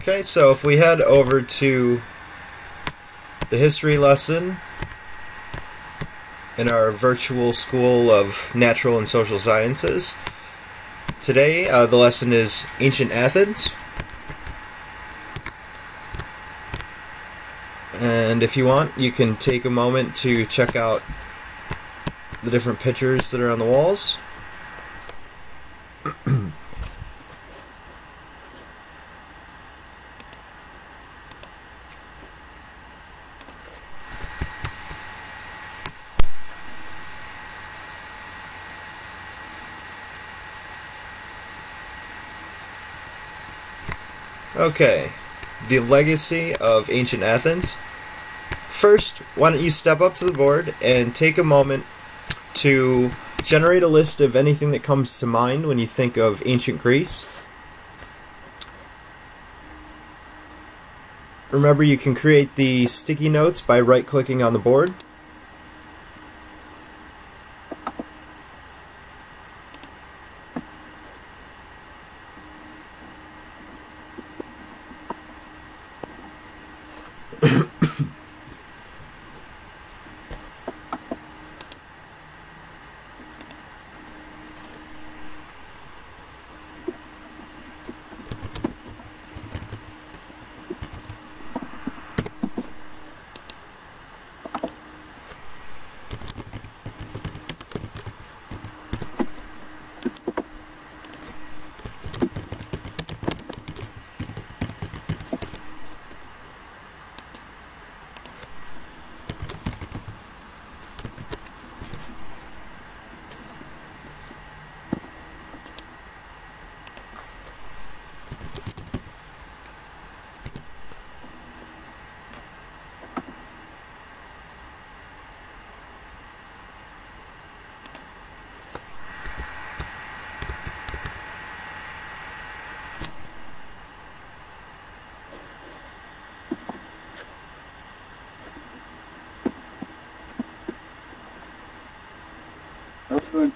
Okay, so if we head over to the history lesson in our virtual School of Natural and Social Sciences, today the lesson is Ancient Athens. And if you want, you can take a moment to check out the different pictures that are on the walls. Okay, the legacy of ancient Athens. First, why don't you step up to the board and take a moment to generate a list of anything that comes to mind when you think of ancient Greece. Remember, you can create the sticky notes by right-clicking on the board.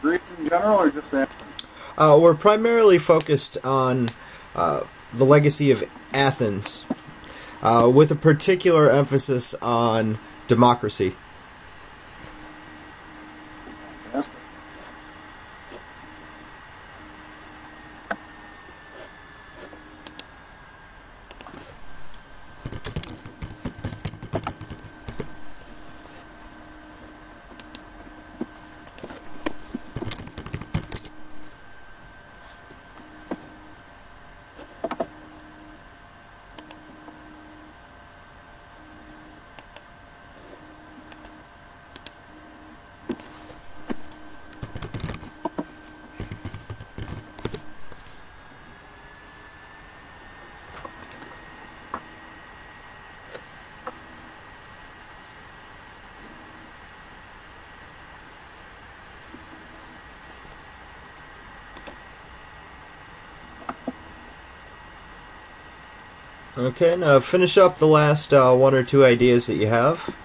Greece in general, or just Athens? We're primarily focused on the legacy of Athens, with a particular emphasis on democracy. Fantastic. Okay, now finish up the last one or two ideas that you have.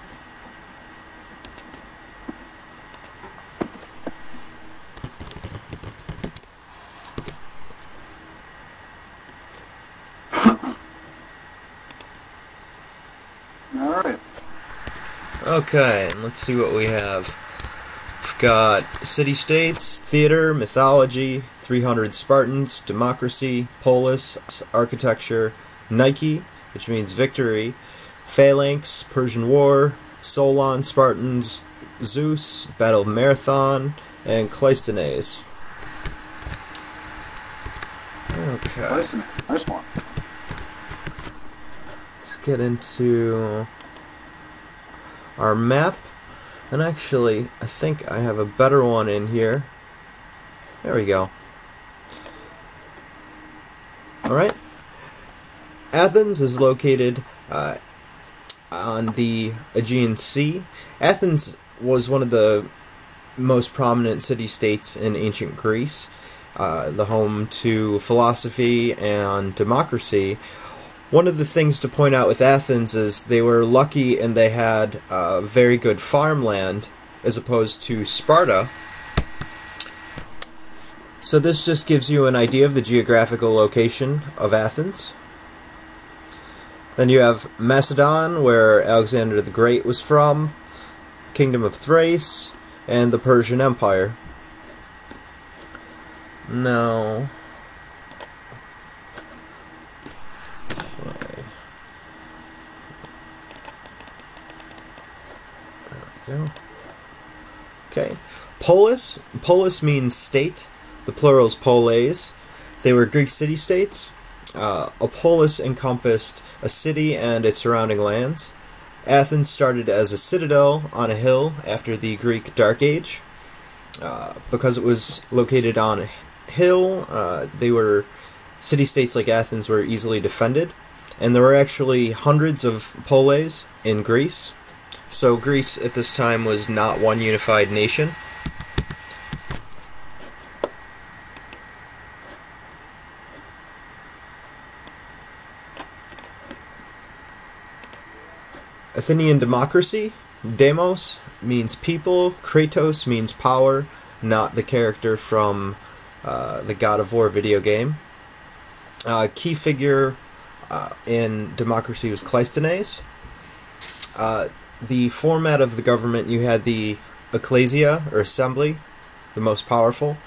Alright. Okay, and let's see what we have. We've got city-states, theater, mythology, 300 Spartans, democracy, polis, architecture, Nike, which means victory, phalanx, Persian War, Solon, Spartans, Zeus, Battle of Marathon, and Cleisthenes. Okay. Nice one. Let's get into our map. And actually, I think I have a better one in here. There we go. Alright. Athens is located on the Aegean Sea. Athens was one of the most prominent city-states in ancient Greece, the home to philosophy and democracy. One of the things to point out with Athens is they were lucky and they had very good farmland as opposed to Sparta. So this just gives you an idea of the geographical location of Athens. Then you have Macedon, where Alexander the Great was from, Kingdom of Thrace, and the Persian Empire. No. Okay. There we go. Okay. Polis. Polis means state. The plural is polis. They were Greek city-states. A polis encompassed a city and its surrounding lands. Athens started as a citadel on a hill after the Greek Dark Age. Because it was located on a hill, city-states like Athens were easily defended. And there were actually hundreds of polis in Greece. So Greece at this time was not one unified nation. Athenian democracy. Demos means people. Kratos means power, not the character from the God of War video game. Key figure in democracy was Cleisthenes. The format of the government, you had the ecclesia, or assembly, the most powerful.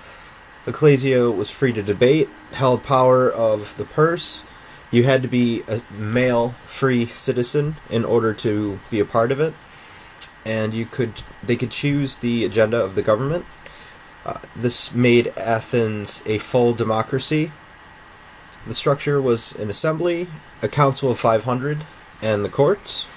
Ecclesia was free to debate, held power of the purse. You had to be a male, free citizen in order to be a part of it, and they could choose the agenda of the government. This made Athens a full democracy. The structure was an assembly, a council of 500, and the courts.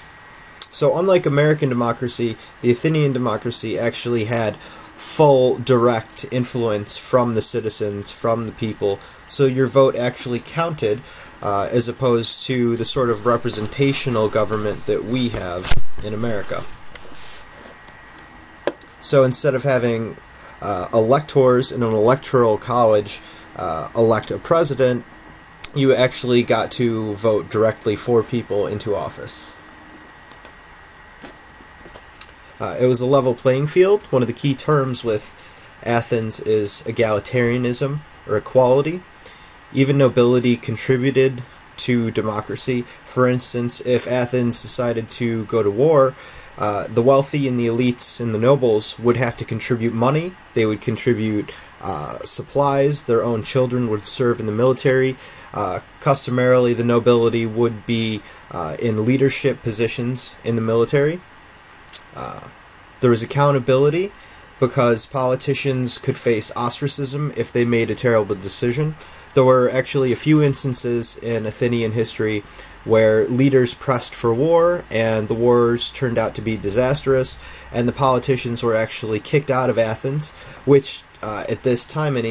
So unlike American democracy, the Athenian democracy actually had full direct influence from the citizens, from the people, so your vote actually counted, as opposed to the sort of representational government that we have in America. So instead of having electors in an electoral college elect a president, you actually got to vote directly for people into office. It was a level playing field. One of the key terms with Athens is egalitarianism, or equality. Even nobility contributed to democracy. For instance, if Athens decided to go to war, the wealthy and the elites and the nobles would have to contribute money. They would contribute supplies. Their own children would serve in the military. Customarily, the nobility would be in leadership positions in the military. There was accountability because politicians could face ostracism if they made a terrible decision. There were actually a few instances in Athenian history where leaders pressed for war and the wars turned out to be disastrous, and the politicians were actually kicked out of Athens, which at this time in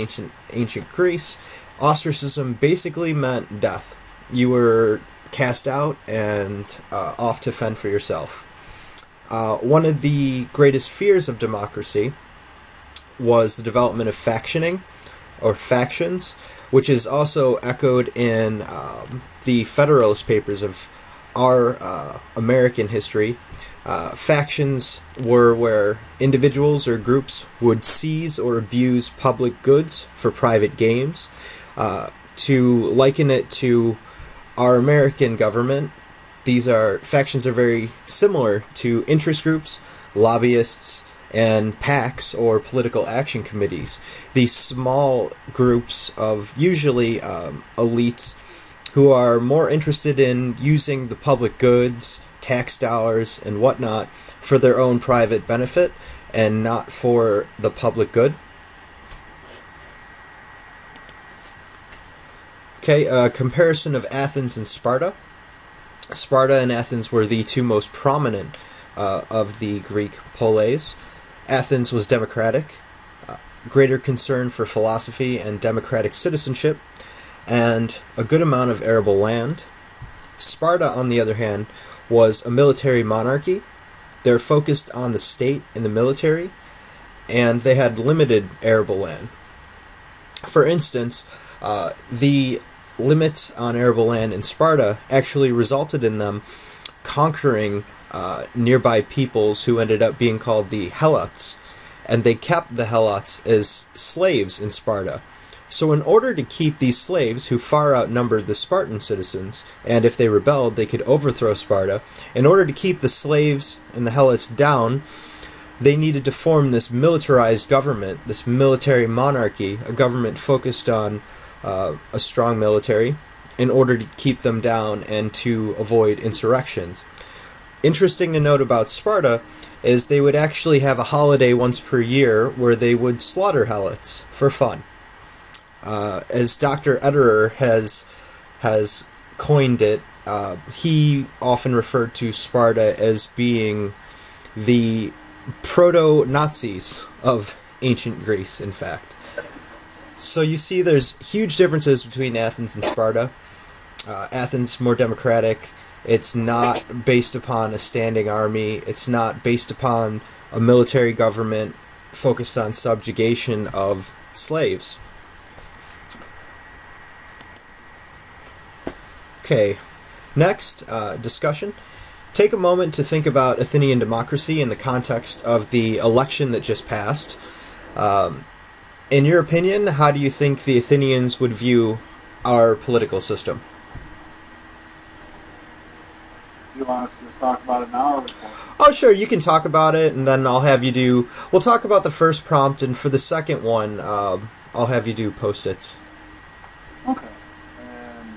ancient Greece, ostracism basically meant death. You were cast out and off to fend for yourself. One of the greatest fears of democracy was the development of factioning, or factions, which is also echoed in the Federalist Papers of our American history. Factions were where individuals or groups would seize or abuse public goods for private gains. To liken it to our American government, factions are very similar to interest groups, lobbyists, and PACs, or political action committees. These small groups of usually elites who are more interested in using the public goods, tax dollars, and whatnot for their own private benefit and not for the public good. Okay, a comparison of Athens and Sparta. Sparta and Athens were the two most prominent of the Greek polis. Athens was democratic, greater concern for philosophy and democratic citizenship, and a good amount of arable land. Sparta, on the other hand, was a military monarchy. They're focused on the state and the military, and they had limited arable land. For instance, the limits on arable land in Sparta actually resulted in them conquering nearby peoples who ended up being called the Helots, and they kept the Helots as slaves in Sparta. So in order to keep these slaves, who far outnumbered the Spartan citizens, and if they rebelled they could overthrow Sparta, in order to keep the slaves and the helots down, they needed to form this militarized government, this military monarchy, a government focused on a strong military, in order to keep them down and to avoid insurrections. Interesting to note about Sparta is they would actually have a holiday once per year where they would slaughter helots for fun. As Dr. Ederer has coined it, he often referred to Sparta as being the proto-Nazis of ancient Greece, in fact. So you see there's huge differences between Athens and Sparta. Athens more democratic. It's not based upon a standing army. It's not based upon a military government focused on subjugation of slaves. Okay, next discussion. Take a moment to think about Athenian democracy in the context of the election that just passed. In your opinion, how do you think the Athenians would view our political system? Do you want us to just talk about it now? Or Oh, sure, you can talk about it, and then I'll have you do... We'll talk about the first prompt, and for the second one, I'll have you do post-its. okay. And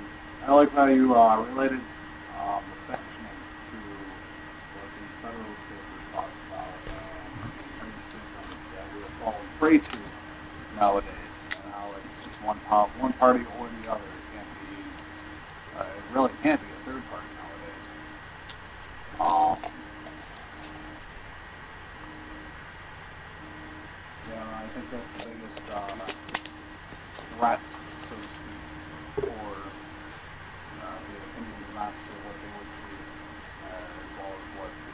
I like how you related the sectioning to what the federal papers talk about. Every system that we are falling prey to nowadays, and how it's just one party or the other. It can't be. It really can't be a third party nowadays. Yeah, I think that's the biggest threat, so to speak, for the opinions not to what they would see, as well as what the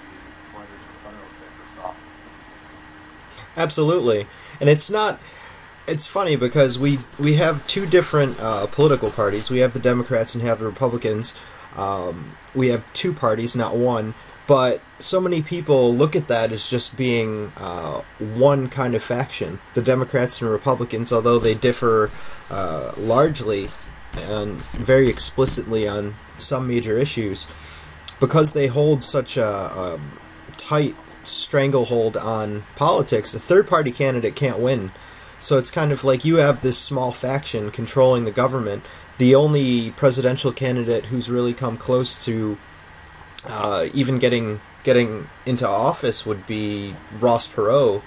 writers of the federal papers saw. Absolutely. And it's not... It's funny because we have two different political parties. We have the Democrats and have the Republicans. We have two parties, not one. But so many people look at that as just being one kind of faction. The Democrats and Republicans, although they differ largely and very explicitly on some major issues, because they hold such a tight stranglehold on politics, a third-party candidate can't win. So it's kind of like you have this small faction controlling the government. The only presidential candidate who's really come close to even getting into office would be Ross Perot.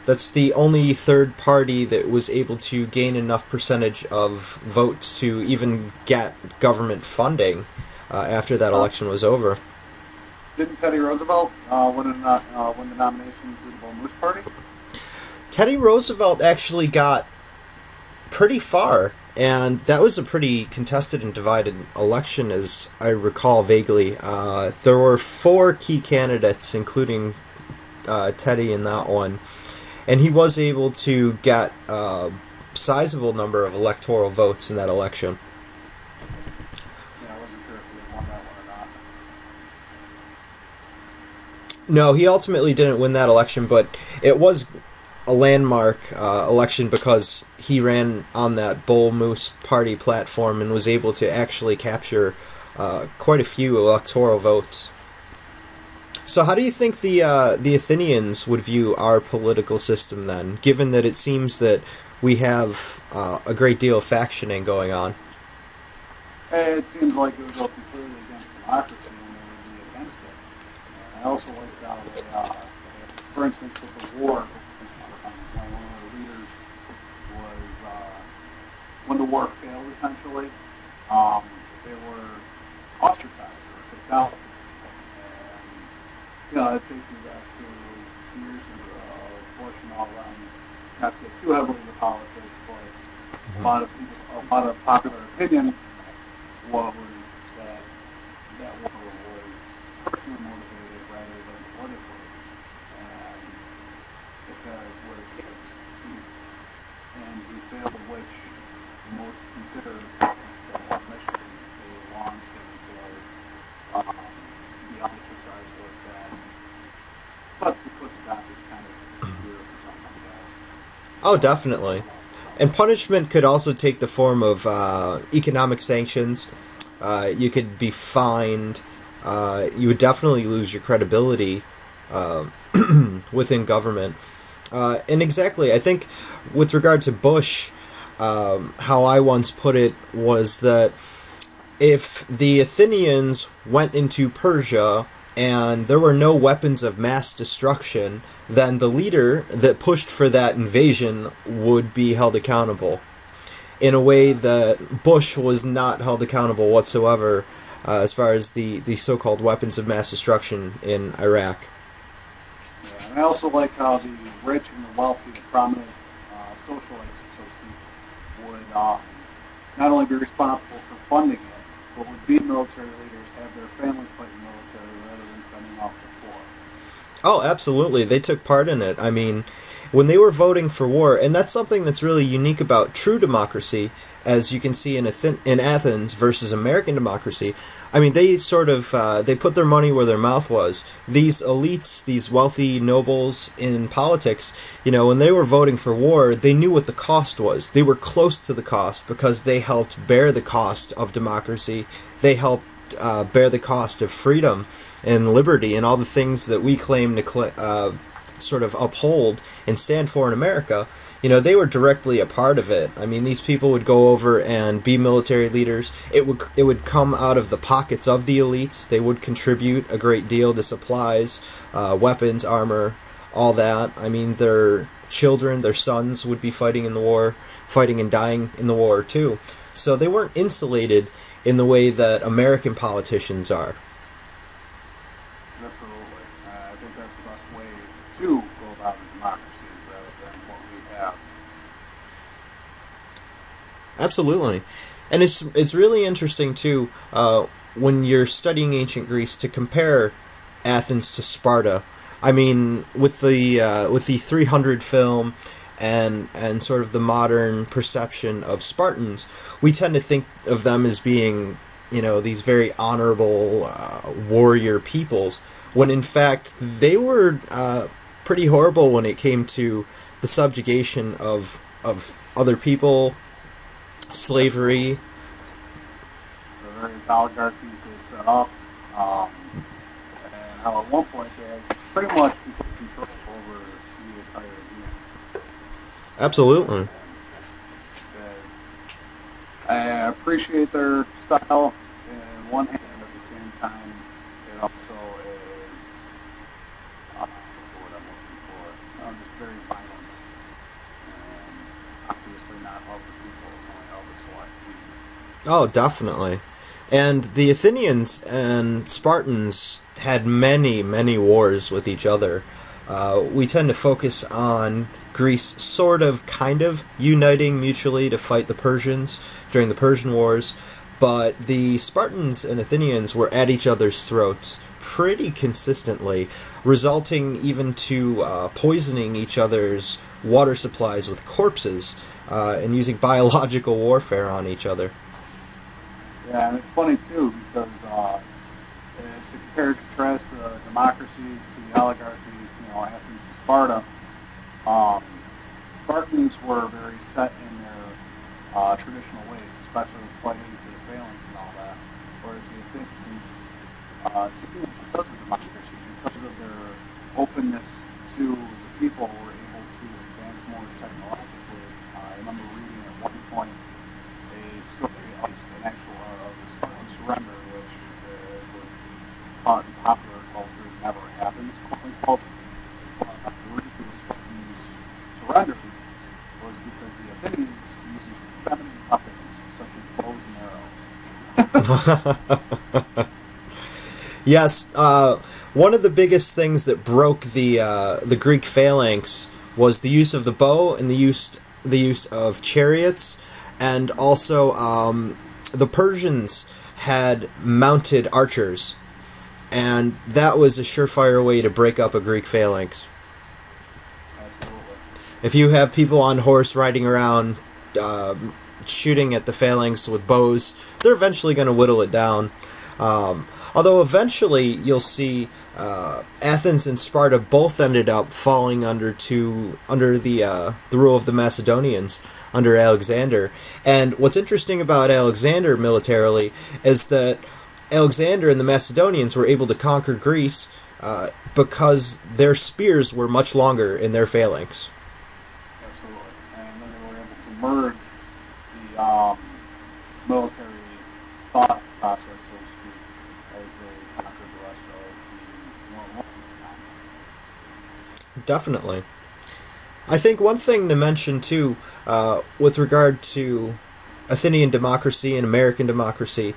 That's the only third party that was able to gain enough percentage of votes to even get government funding after that election was over. Didn't Teddy Roosevelt win the nomination through the Bull Moose Party? Teddy Roosevelt actually got pretty far, and that was a pretty contested and divided election, as I recall vaguely. There were 4 key candidates, including Teddy in that one, and he was able to get a sizable number of electoral votes in that election. Yeah, I wasn't sure if he had won that one or not. No, he ultimately didn't win that election, but it was a landmark election because he ran on that Bull Moose Party platform and was able to actually capture quite a few electoral votes. So how do you think the Athenians would view our political system then, given that it seems that we have a great deal of factioning going on? It seems like it would go completely against democracy and they would be against it. And I also like how they, for instance, with the war, one of the leaders was, when the war failed, essentially, they were ostracized or kicked out. And, it takes me back to years ago, unfortunately, all around, not to get too heavily into politics, but a lot of popular opinion was that war was personally motivated rather than politically. And because we're kids, and we failed which most consider the mission they long since be ostracized like that. But because of that, it's kind of weird or something like that. Oh, definitely. And punishment could also take the form of economic sanctions. You could be fined. You would definitely lose your credibility within government. And exactly, I think with regard to Bush, how I once put it was that if the Athenians went into Persia and there were no weapons of mass destruction, then the leader that pushed for that invasion would be held accountable in a way that Bush was not held accountable whatsoever as far as the so-called weapons of mass destruction in Iraq. Yeah, and I also like how the rich and the wealthy, the prominent socialites, so to speak, would not only be responsible for funding it, but would be military leaders, have their families fight in the military rather than sending off the poor. Oh, absolutely. They took part in it. I mean, when they were voting for war, and that's something that's really unique about true democracy, as you can see in Athens versus American democracy. I mean, they sort of they put their money where their mouth was. These elites, these wealthy nobles in politics, you know, when they were voting for war, they knew what the cost was. They were close to the cost because they helped bear the cost of democracy. They helped bear the cost of freedom and liberty and all the things that we claim to sort of uphold and stand for in America. You know, they were directly a part of it. I mean, these people would go over and be military leaders. It would come out of the pockets of the elites. They would contribute a great deal to supplies, weapons, armor, all that. I mean, their children, their sons would be fighting in the war, fighting and dying in the war too. So they weren't insulated in the way that American politicians are. Absolutely. I think that's the best way to go about democracy rather than what we have. Absolutely. And it's really interesting too when you're studying ancient Greece to compare Athens to Sparta. I mean, with the 300 film and sort of the modern perception of Spartans, we tend to think of them as being, you know, these very honorable warrior peoples, when in fact they were pretty horrible when it came to the subjugation of other people, slavery. The various oligarchies they set up, and how at one point they had pretty much complete control over the entire region. Absolutely. I appreciate their style in one hand, at the same time, it also is, what's the word I'm looking for? Just very violent, and obviously not of the people, only of the select few. Oh, definitely. And the Athenians and Spartans had many, many wars with each other. We tend to focus on Greece sort of, kind of, uniting mutually to fight the Persians during the Persian Wars, but the Spartans and Athenians were at each other's throats pretty consistently, resulting even to poisoning each other's water supplies with corpses and using biological warfare on each other. Yeah, and it's funny too, because to compare and contrast the democracy to the oligarchy, you know, Athens to Sparta, Spartans were very set in their traditional ways, especially with fighting for the phalanx and all that, whereas the Athenians, because of democracy, because of their openness to the people, were able to advance more technologically. I remember reading at one point a story of an actual the Spartan surrender, which was taught in popular culture, never happens, called the reason the Spartans surrendered was because the Athenians used feminine weapons such as bows and arrows. Yes, one of the biggest things that broke the Greek phalanx was the use of the bow and the use of chariots, and also the Persians had mounted archers, and that was a surefire way to break up a Greek phalanx. Absolutely. If you have people on horse riding around shooting at the phalanx with bows, they're eventually going to whittle it down. Although eventually you'll see Athens and Sparta both ended up falling under the rule of the Macedonians under Alexander. And what's interesting about Alexander militarily is that Alexander and the Macedonians were able to conquer Greece because their spears were much longer in their phalanx. Absolutely. And then they were able to merge the military thought process, so to speak, as they conquered the rest of the more time. Definitely. I think one thing to mention, too, with regard to Athenian democracy and American democracy,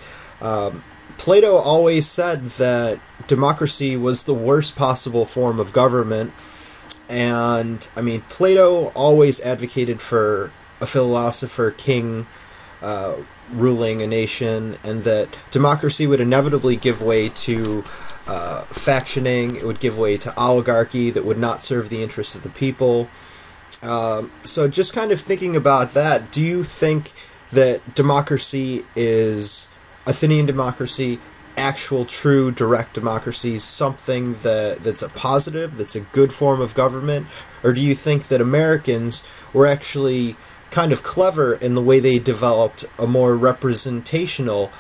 Plato always said that democracy was the worst possible form of government. And, I mean, Plato always advocated for a philosopher king ruling a nation, and that democracy would inevitably give way to factioning, it would give way to oligarchy that would not serve the interests of the people. So just kind of thinking about that, do you think that democracy is, Athenian democracy, actual true direct democracy, something that's a positive, that's a good form of government? Or do you think that Americans were actually kind of clever in the way they developed a more representational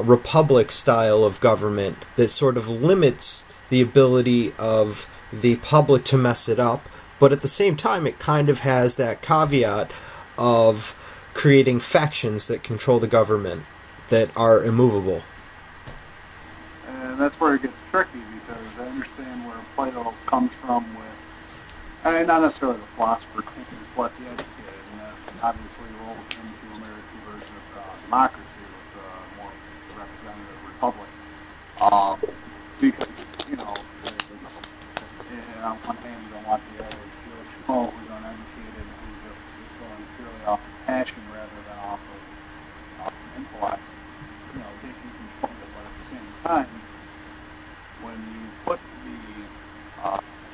republic style of government that sort of limits the ability of the public to mess it up, but at the same time it kind of has that caveat of creating factions that control the government that are immovable? And that's where it gets tricky, because I understand where Plato comes from with, and not necessarily the philosopher thinking, but the educated, and that obviously rolls into American version of democracy with more representative republic. Because, you know, on one hand you don't want the average Joe Schmo who's uneducated, who's just going purely off of passion rather than off of intellect, you know, taking control of it. But at the same time, when you put the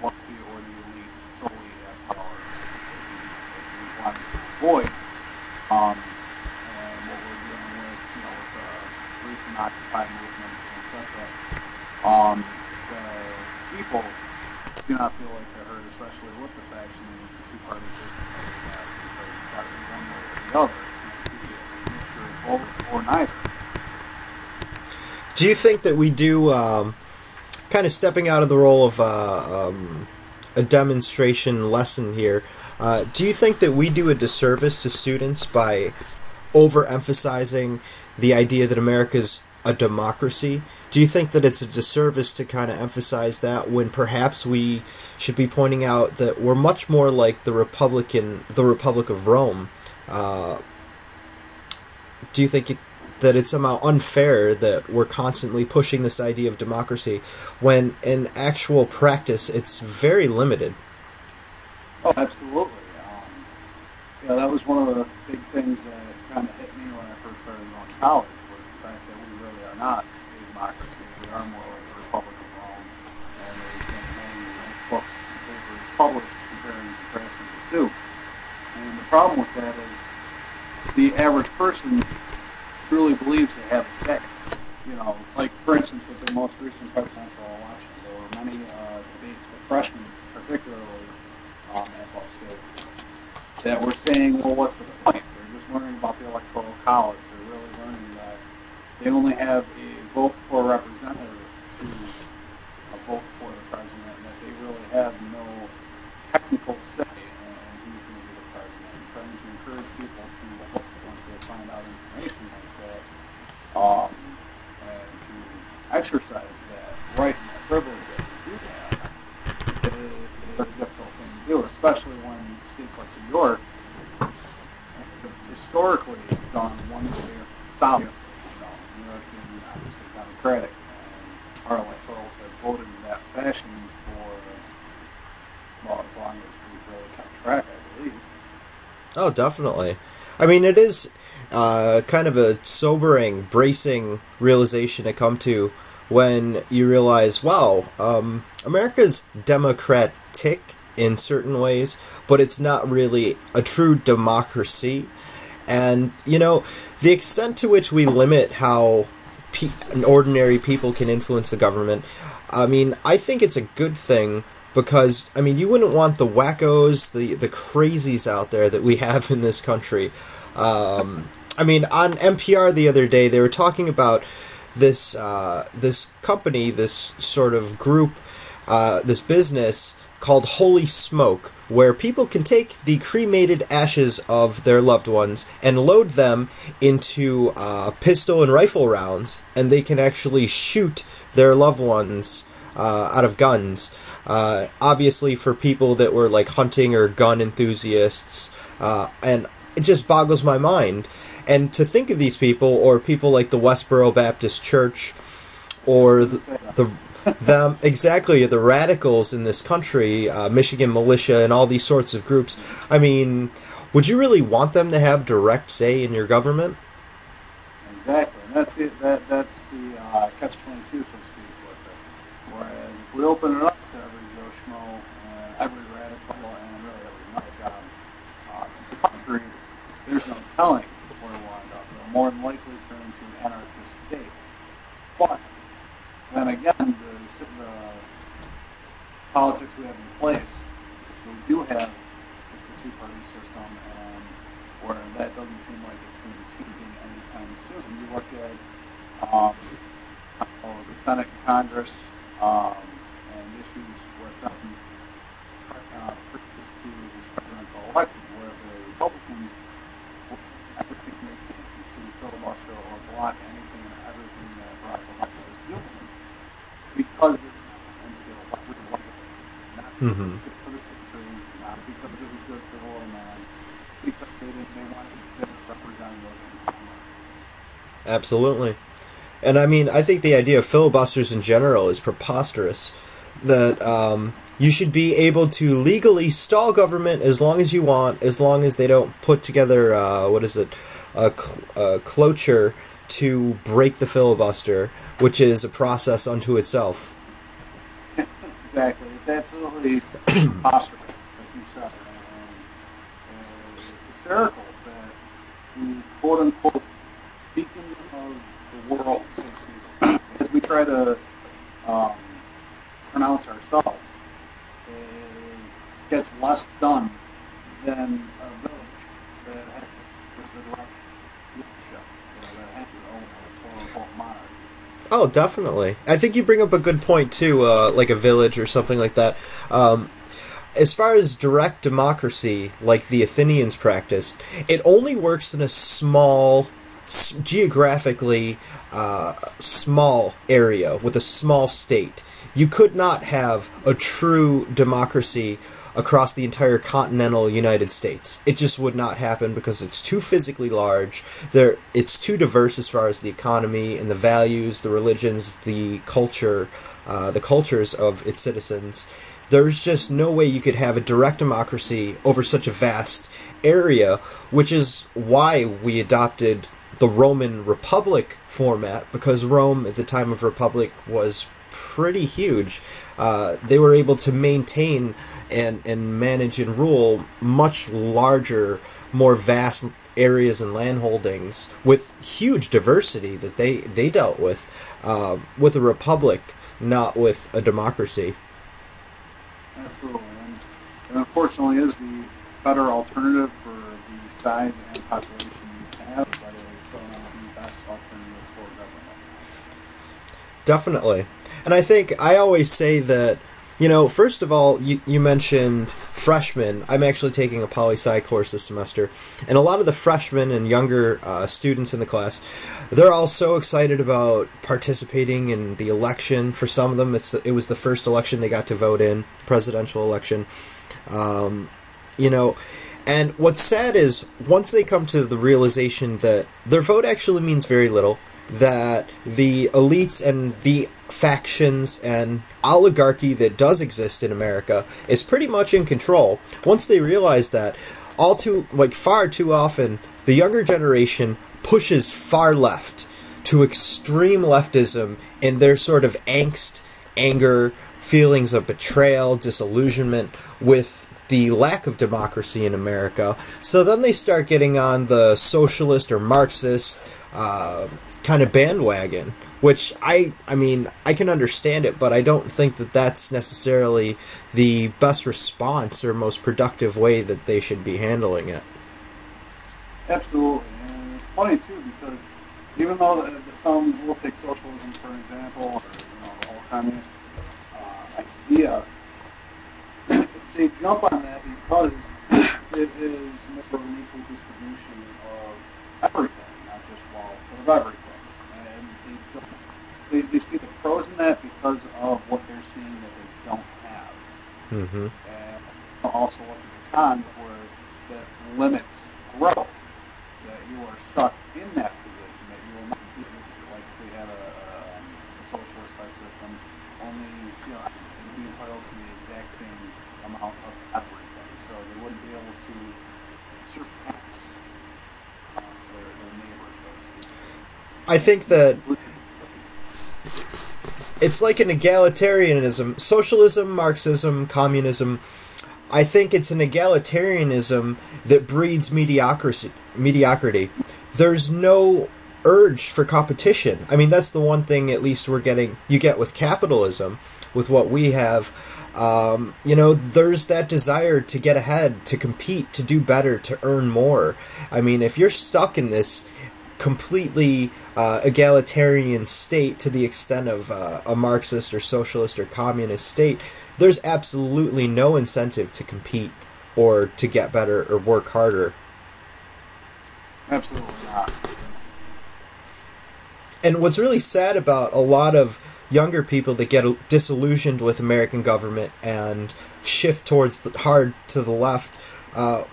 wealthy or the elite solely at power, as we want to avoid, and what we're dealing with, you know, with recent Occupy movements, etc., the people do not feel like they're heard, especially with the faction and the two-party system that we have, because it's got to be one way or the other. It can't be a mixture of both or neither. Do you think that we do, kind of stepping out of the role of a demonstration lesson here, do you think that we do a disservice to students by overemphasizing the idea that America's a democracy? Do you think that it's a disservice to kind of emphasize that when perhaps we should be pointing out that we're much more like the Republic of Rome? Do you think that it's somehow unfair that we're constantly pushing this idea of democracy when in actual practice it's very limited? Oh, absolutely. Yeah, that was one of the big things that kind of hit me when I first started going to college, was the fact that we really are not a democracy. We are more like the Republic of Rome, and there's been many books and papers published comparing and contrasting the two. And the problem with that is the average person truly believes they have a say. You know, like for instance with the most recent presidential election, there were many debates with freshmen, particularly at Ball State, that were saying, well, what's the point? They're just learning about the Electoral College. They're really learning that they only have a vote for a representative to vote for the president, and that they really have no technical say in who's going to be the president. And trying to encourage people to vote once they find out information like that, and to exercise that right and that privilege that they do have, is a very difficult thing to do, especially when states like New York have historically gone one way or south. You know, New York being obviously Democratic, and our electorals have voted in that fashion for, well, as long as we've really kept track, I believe. Oh, definitely. I mean, it is kind of a sobering, bracing realization to come to when you realize, wow, America's democratic in certain ways, but it's not really a true democracy. And, you know, the extent to which we limit how ordinary people can influence the government. I mean, I think it's a good thing because, I mean, you wouldn't want the wackos, the crazies out there that we have in this country. I mean, on NPR the other day, they were talking about this this company, this sort of group, this business called Holy Smoke, where people can take the cremated ashes of their loved ones and load them into pistol and rifle rounds, and they can actually shoot their loved ones out of guns. Obviously, for people that were like hunting or gun enthusiasts, and it just boggles my mind. And to think of these people, or people like the Westboro Baptist Church, or them exactly, the radicals in this country, Michigan Militia, and all these sorts of groups. I mean, would you really want them to have direct say in your government? Exactly, and that's it. That's the catch-22, so to speak, with it. Whereas if we open it up to every Joe Schmo, every radical, and really every nut job in the country, there's no telling where we'll end up. It'll more than likely turn into an anarchist state. But then again, the politics we have in place, we do have just the two-party system, and where that doesn't seem like it's going to be changing anytime soon. You look at the Senate and Congress and issues with them previous to this presidential election, where the Republicans will do everything they can to filibuster or block anything and everything that Barack Obama is doing, because Mm-hmm. for the country, not because it was good for the little man, because they wanted to represent those. Absolutely. And I mean, I think the idea of filibusters in general is preposterous. That you should be able to legally stall government as long as you want, as long as they don't put together, a cloture to break the filibuster, which is a process unto itself. Exactly. It's absolutely preposterous, as you said. And it's hysterical that the quote-unquote beacon of the world, so to speak, as we try to pronounce ourselves, gets less done than a village that has the direct leadership, that has its own quote-unquote monarchy. Oh, definitely. I think you bring up a good point, too, like a village or something like that. As far as direct democracy, like the Athenians practiced, it only works in a small, geographically small area with a small state. You could not have a true democracy across the entire continental United States. It just would not happen because it's too physically large. It's too diverse as far as the economy and the values, the religions, the culture, the cultures of its citizens. There's just no way you could have a direct democracy over such a vast area, which is why we adopted the Roman Republic format, because Rome at the time of Republic was pretty huge. They were able to maintain and manage and rule much larger, more vast areas and land holdings with huge diversity that they dealt with a republic, not with a democracy. Absolutely. And unfortunately is the better alternative for the size and population you have, but it's still not the best alternative for government. Definitely. And I think I always say that, first of all, you mentioned freshmen. I'm actually taking a poli-sci course this semester, and a lot of the freshmen and younger students in the class, they're all so excited about participating in the election. For some of them, it was the first election they got to vote in, presidential election. And what's sad is once they come to the realization that their vote actually means very little, that the elites and the factions and oligarchy that does exist in America is pretty much in control. Once they realize that, far too often, the younger generation pushes far left to extreme leftism in their sort of angst, anger, feelings of betrayal, disillusionment with the lack of democracy in America. So then they start getting on the socialist or Marxist kind of bandwagon, which I mean, I can understand it, but I don't think that that's necessarily the best response or most productive way that they should be handling it. Absolutely, and it's funny too because even though some will take socialism for example, or the whole communist idea, they jump on that because it is more an equal distribution of everything, not just wealth, but of everything. And they see the pros in that because of what they're seeing that they don't have. Mm-hmm. And also look at the cons where that limits growth, that you are stuck in that position, that you will not be like we had a socialist type system, only be entitled to the exact same amount of everything. So they wouldn't be able to surpass their neighbors. I think that it's like an egalitarianism. Socialism, Marxism, communism. I think it's an egalitarianism that breeds mediocrity. There's no urge for competition. I mean, that's the one thing at least you get with capitalism, with what we have. There's that desire to get ahead, to compete, to do better, to earn more. I mean, if you're stuck in this completely egalitarian state to the extent of a Marxist or socialist or communist state, there's absolutely no incentive to compete or to get better or work harder. Absolutely not. And what's really sad about a lot of younger people that get disillusioned with American government and shift hard to the left,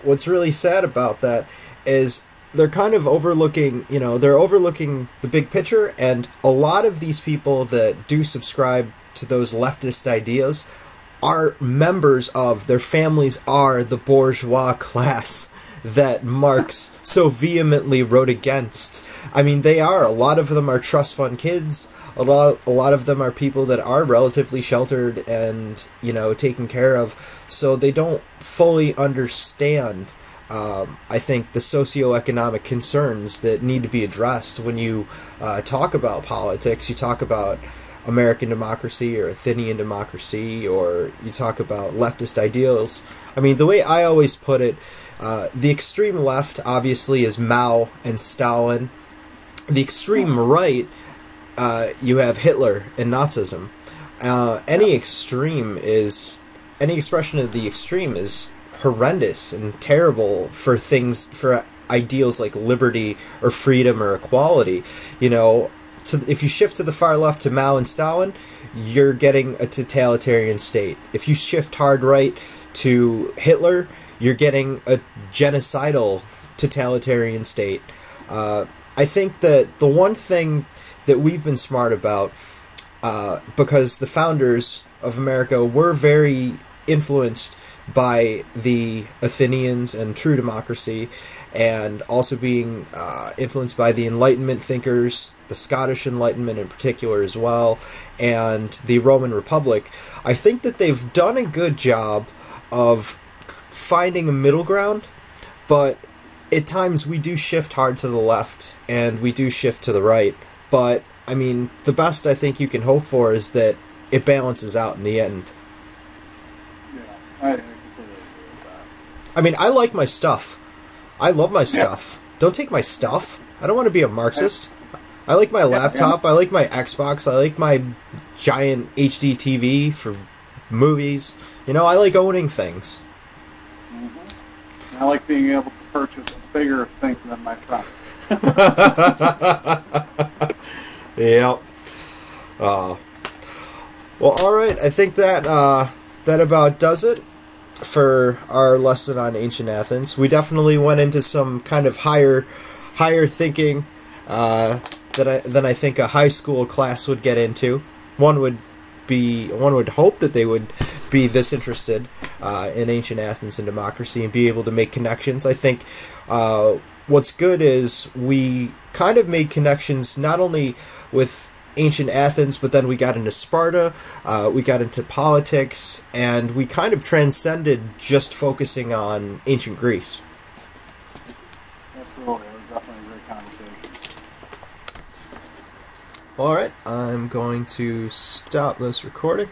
what's really sad about that is they're kind of overlooking the big picture, and a lot of these people that do subscribe to those leftist ideas are members of, their families are the bourgeois class that Marx so vehemently wrote against. I mean, they are. A lot of them are trust fund kids. A lot of them are people that are relatively sheltered and, taken care of. So they don't fully understand, I think, the socioeconomic concerns that need to be addressed when you talk about politics. You talk about American democracy or Athenian democracy, or you talk about leftist ideals. I mean, the way I always put it, the extreme left obviously is Mao and Stalin. The extreme right, you have Hitler and Nazism. Any expression of the extreme is horrendous and terrible for ideals like liberty or freedom or equality. If you shift to the far left to Mao and Stalin, you're getting a totalitarian state. If you shift hard right to Hitler, you're getting a genocidal totalitarian state. I think that the one thing that we've been smart about, because the founders of America were very influenced by the Athenians and true democracy, and also being influenced by the Enlightenment thinkers, the Scottish Enlightenment in particular as well, and the Roman Republic. I think that they've done a good job of finding a middle ground, but at times we do shift hard to the left and we do shift to the right. But, I mean, the best I think you can hope for is that it balances out in the end. Yeah, I completely agree with that. I mean, I like my stuff. I love my stuff. Don't take my stuff. I don't want to be a Marxist. I like my laptop. I like my Xbox. I like my giant HD TV for movies. I like owning things. Mm-hmm. I like being able to purchase bigger things than my friend. Yep. Well, all right. I think that that about does it for our lesson on ancient Athens. We definitely went into some kind of higher thinking than I think a high school class would get into. One would hope that they would be this interested in ancient Athens and democracy and be able to make connections. I think what's good is we kind of made connections not only with ancient Athens, but then we got into Sparta, we got into politics, and we kind of transcended just focusing on ancient Greece. Absolutely, it was definitely a great conversation. Alright, I'm going to stop this recording.